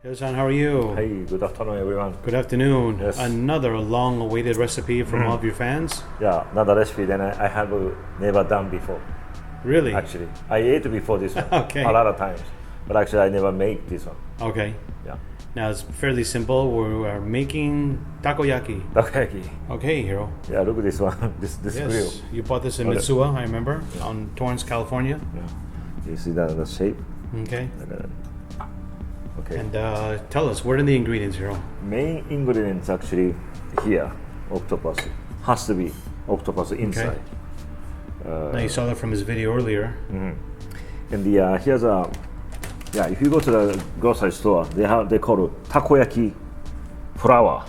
Hiro-san, how are you? Hey, good afternoon, everyone. Good afternoon. Yes. Another long-awaited recipe from all of your fans. Yeah, another recipe that I have never done before. Really? Actually, I ate before this one Okay. a lot of times, but actually I never made this one. Okay. Yeah, Now it's fairly simple. We are making takoyaki. takoyaki. Okay, Hiro. Yeah, look at this one. this grill. Yes. You bought this in Okay. Mitsuwa, I remember, on Torrance, California. Yeah. You see the shape? Okay. Like that. Okay. And tell us, what are the ingredients, Hiro? Main ingredients actually here, octopus. Has to be octopus inside. Now you saw that from his video earlier. And here's a if you go to the grocery store, they call it takoyaki flour.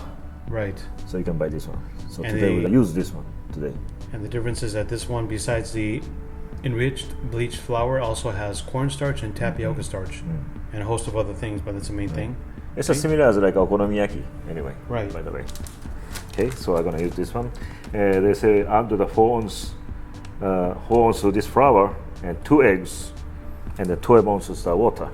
Right. So you can buy this one. So And today they- we'll use this one today. And the difference is that this one, besides the enriched bleached flour, also has cornstarch and tapioca starch and a host of other things, but that's the main thing. It's as similar as like okonomiyaki anyway. Right. By the way. Okay, so I'm gonna use this one. They say under the 4 ounce of this flour and 2 eggs and the 12 ounces of water.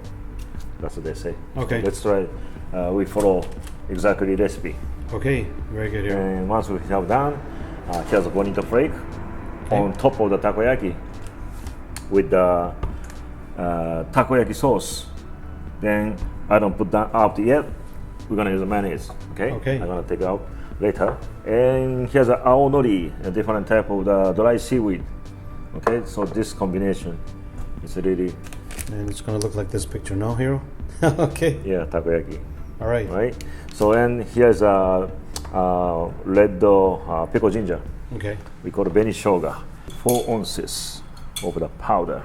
That's what they say. Okay. So let's try. We follow exactly the recipe. Okay, very good, Hiro. And once we have done, here's a bonito flake on top of the takoyaki with the takoyaki sauce. Then I don't put that out yet. We're gonna use the mayonnaise. Okay. Okay. I'm gonna take it out later. And here's a aonori, a different type of the dry seaweed. Okay. So this combination is really And it's going to look like this picture, no, Hiro? Okay. takoyaki. All right. Right. So and here's a red pickled ginger. Okay. We call it beni shoga. 4 ounces of the powder.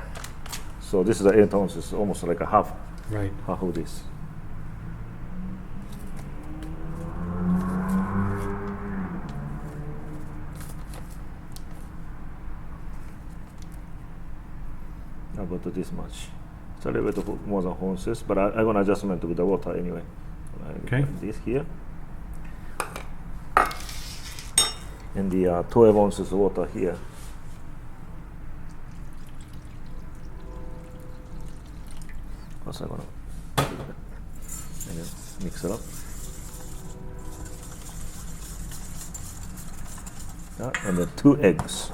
So this is the 8 ounces, almost like a half Right. of this. About this much. It's a little bit more than 4 ounces, but I'm going to adjustment with the water anyway. Okay. This here. And the 12 ounces of water here. Also, I'm gonna and then mix it up. And then 2 eggs.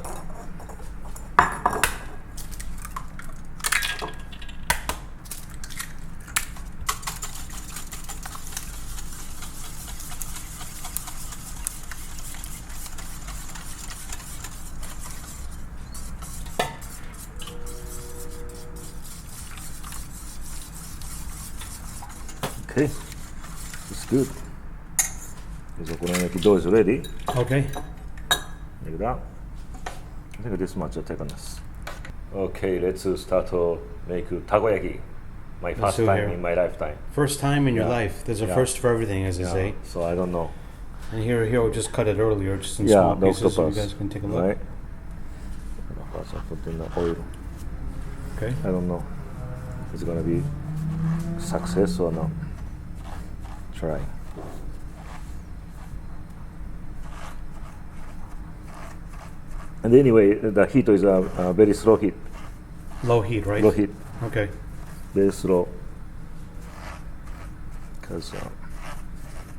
Okay, it's good. So okonomiyaki dough is ready. Okay. Like that. I think this much will take on us. Okay, let's start to make takoyaki. My first do time here. in my lifetime. First time in your Yeah. life. There's a Yeah. first for everything, as they say. So I don't know. And Hiro just cut it earlier, just in Yeah, small the pieces, so you octopus. guys can take a look. Right. First I put in the oil. Okay. I don't know if it's gonna be success or not. Try. And anyway, the heat is a very slow heat. Low heat, right? Low heat, Okay. very slow. Because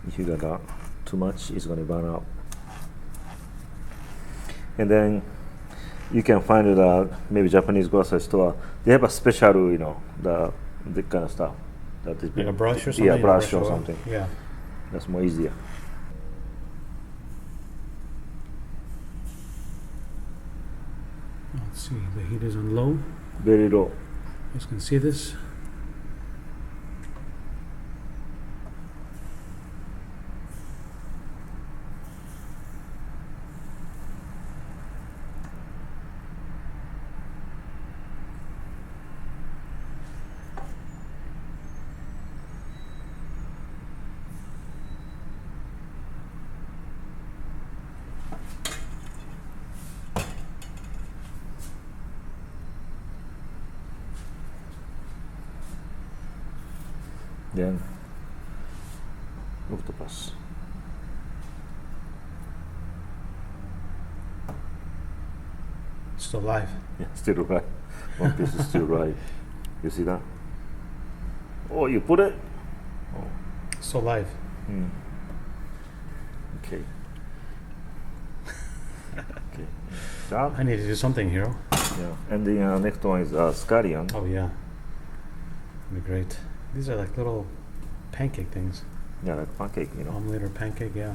if you got too much, it's gonna burn out. And then you can find it maybe Japanese grocery store. They have a special, the kind of stuff. That is Like a brush or something? Yeah, A brush or oil? something. Yeah. That's more easier. Let's see. The heat is on low. Very low. You guys can see this. Then octopus. Still alive. Yeah, still alive. One piece is still alive. You see that? Oh, you put it? Oh. So live. Okay. Okay. That, I need to do something, Hiro. yeah. And the next one is scallion. Oh yeah. That'd be great. These are like little pancake things. Yeah, like pancake, you know. Omelette or pancake, yeah.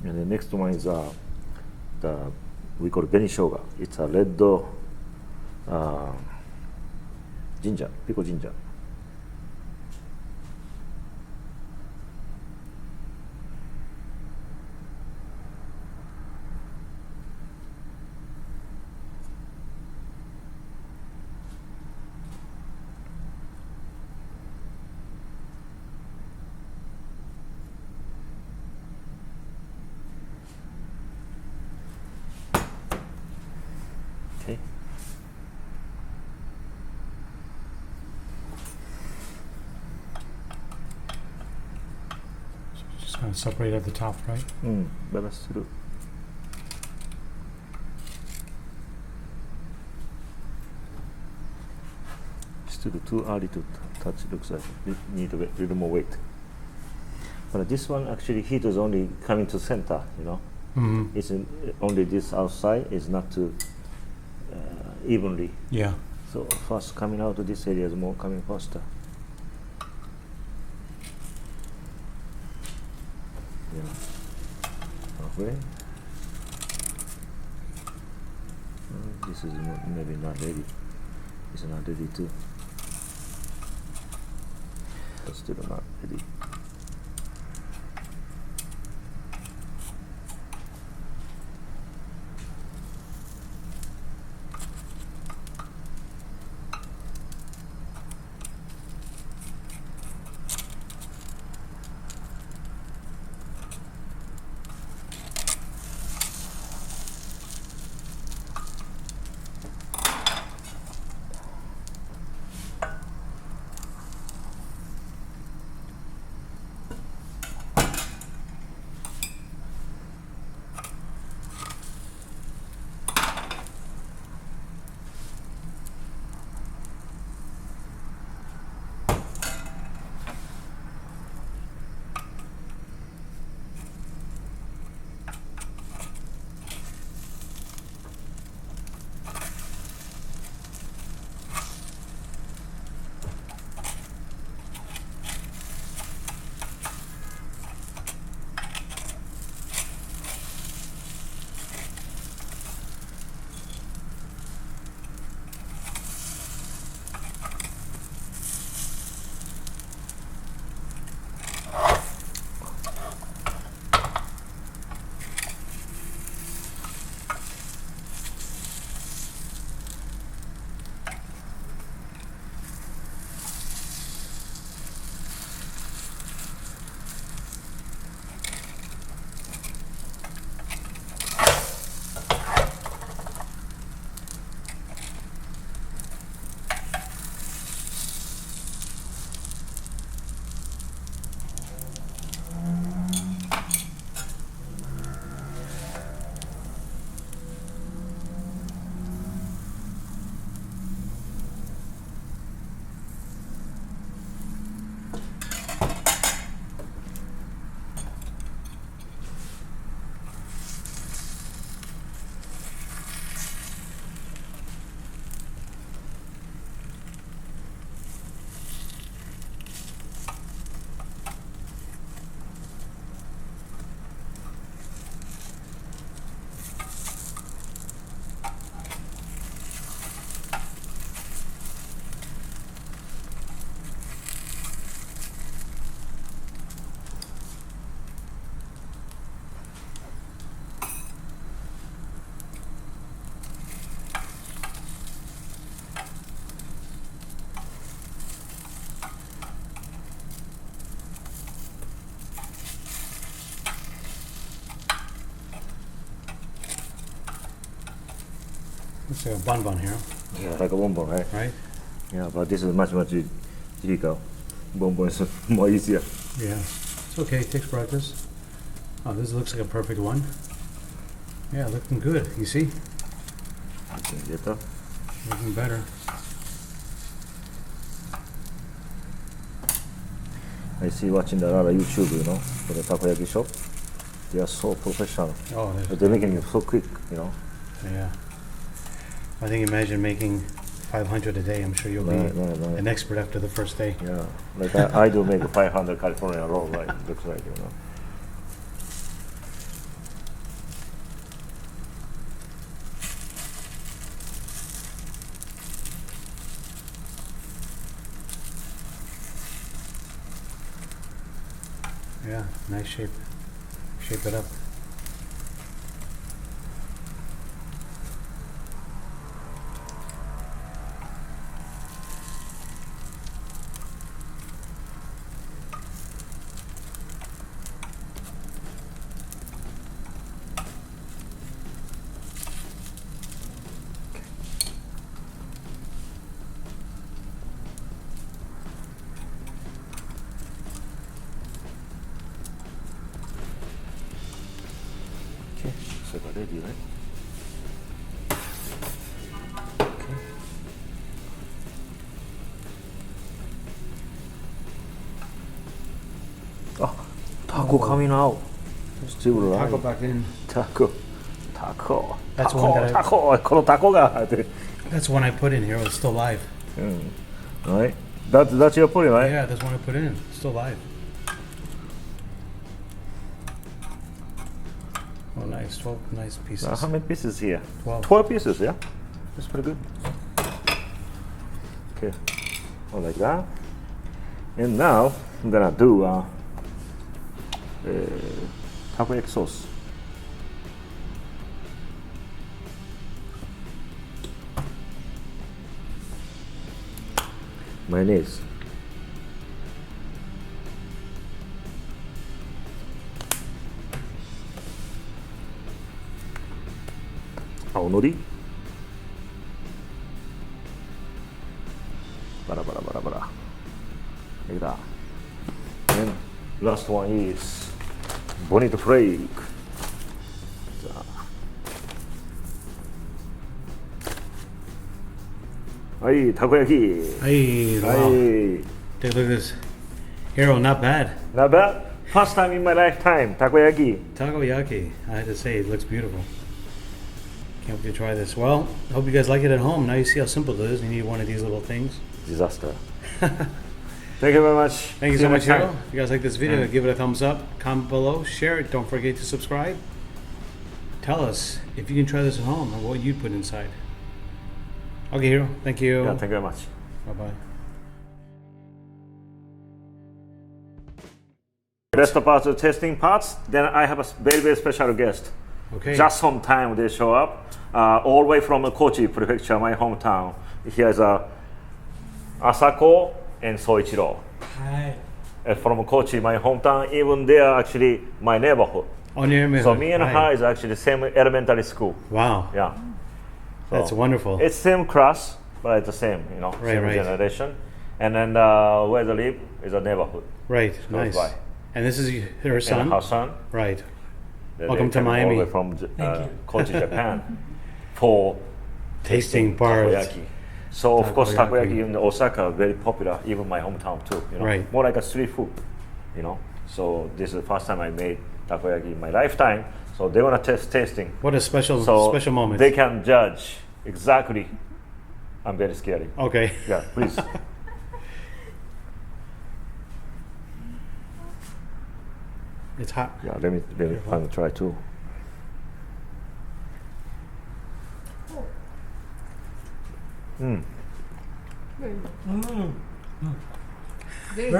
And the next one is the we call it benishoga. It's a red ginger, pickled ginger. Okay. Just kind of separate at the top, right? But that's true. Still too early to touch. Looks like it need a little more weight. But this one actually heat is only coming to center. You know, it's only this outside is not too evenly. Yeah. So first coming out of this area is more coming faster. Yeah. Halfway. This is maybe not ready. It's not ready too. It's still not ready. Looks like a bun here, Yeah, like a bonbon, right? right? Yeah, but this is much difficult. Bonbon is more easier. Yeah. It's okay, it takes practice. Oh, this looks like a perfect one. Yeah, looking good. You see? Looking better. I see watching a lot of YouTube, you know, for the takoyaki shop. They are so professional. Oh, But they're making it so quick, you know. yeah. I think imagine making 500 a day. I'm sure you'll be an expert after the first day. Yeah, like I do make 500 California roll, right? Looks like, you know. Yeah, nice shape. Shape it up. So ready, right? Okay. Oh, taco coming out. Still alive. Taco back in. Taco. That's taco, one that taco. このタコが。 That's one I put in here. It's still live. Right? That's your point, right? Yeah, that's one I put in. It's still live. Oh, nice. 12 nice pieces. How many pieces here? 12. 12 pieces, yeah? That's pretty good. Okay. Oh, like that. And now I'm gonna do takoyaki sauce. Mayonnaise. Aonori. Bara. Like that. And last one is bonito flake. Hey, takoyaki. Hey, wow. Hey. Take a look at this. Hiro, not bad. Not bad. First time in my lifetime, takoyaki. Takoyaki. I had to say, it looks beautiful. Can't wait to try this. Well, I hope you guys like it at home. Now you see how simple it is. You need one of these little things. Disaster. Thank you very much. Thank you See so much, next time. Hiro. If you guys like this video, give it a thumbs up, comment below, share it. Don't forget to subscribe. Tell us if you can try this at home and what you'd put inside. Okay, Hiro. Thank you. Yeah, thank you very much. Bye-bye. Rest of us testing parts. Then I have a very, very special guest. Okay. Just on time they show up, all the way from Kochi Prefecture, my hometown. Here's Asako and Soichiro. Hi. From Kochi, my hometown. Even they are actually my neighborhood. On your neighborhood. So me and Hi. her is actually the same elementary school. Wow. Yeah. So That's wonderful. It's same class, but it's the same, you know, Right, same right. generation. And then where they live is a neighborhood. Right. Close Nice. by. And this is her son? And her son. Right. They Welcome to came all Miami. the way from Thank you. Kochi, Japan, for Tasting parts. takoyaki. So of course Takoyaki. takoyaki in Osaka very popular, even my hometown too. You know? Right. More like a street food, you know. So this is the first time I made takoyaki in my lifetime. So they wanna test tasting. What a special So special moment. they can judge exactly. I'm very scary. Okay. Yeah, please. It's hot. Yeah, let me finally try too. Very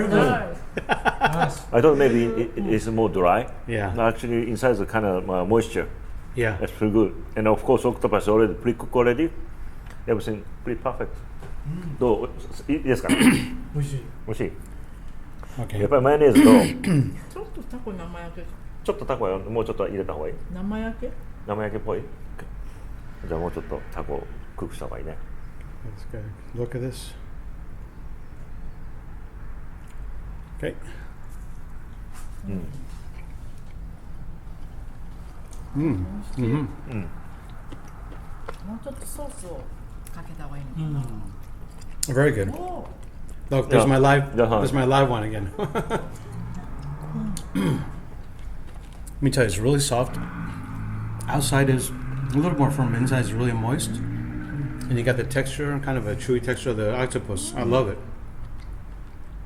good. Nice. I thought maybe it is more dry. Yeah. No, actually, inside is a kind of moisture. Yeah. That's pretty good. And of course, octopus already pre-cooked already. Everything pretty perfect. どういいですか？美味しい。美味しい。 Okay. やっぱりマヨネーズとちょっとタコ生焼け。ちょっとタコはもうちょっと入れた方がいい。生焼け？生焼けっぽい。じゃあもうちょっとタコをクックした方がいいね。 That's good. Look at this. Okay. もうちょっとソースをかけた方がいいのかな。 Very good. お Look, there's Yeah. my live. Yeah, huh. There's my live one again. Let me tell you, it's really soft. Outside is a little more firm. Inside is really moist, and you got the texture, kind of a chewy texture of the octopus. I love it.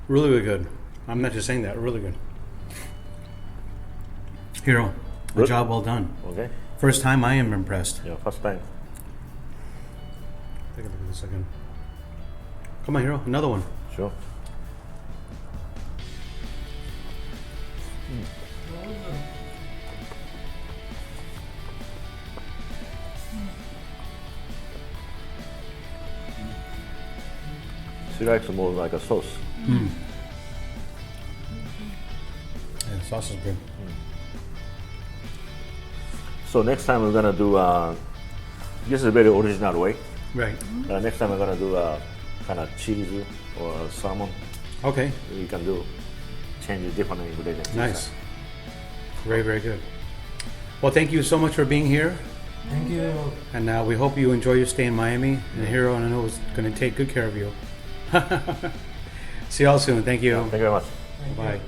Really, really good. I'm not just saying that. Really good. Hiro, a Good. job well done. Okay. First time, I am impressed. Yeah, first time. Take a look at this again. Come on, Hiro, another one. Sure. She likes more like a sauce. Yeah, the sauce is good. So next time we're gonna do this is a very original way. Right. Next time we're gonna do kind of cheese or salmon. Okay. We can do change different ingredients. Nice. Very, very good. Well, thank you so much for being here. Thank you. And we hope you enjoy your stay in Miami. And Hiro, I know, is going to take good care of you. See you all soon. Thank you. Thank you very much. Thank you. Bye.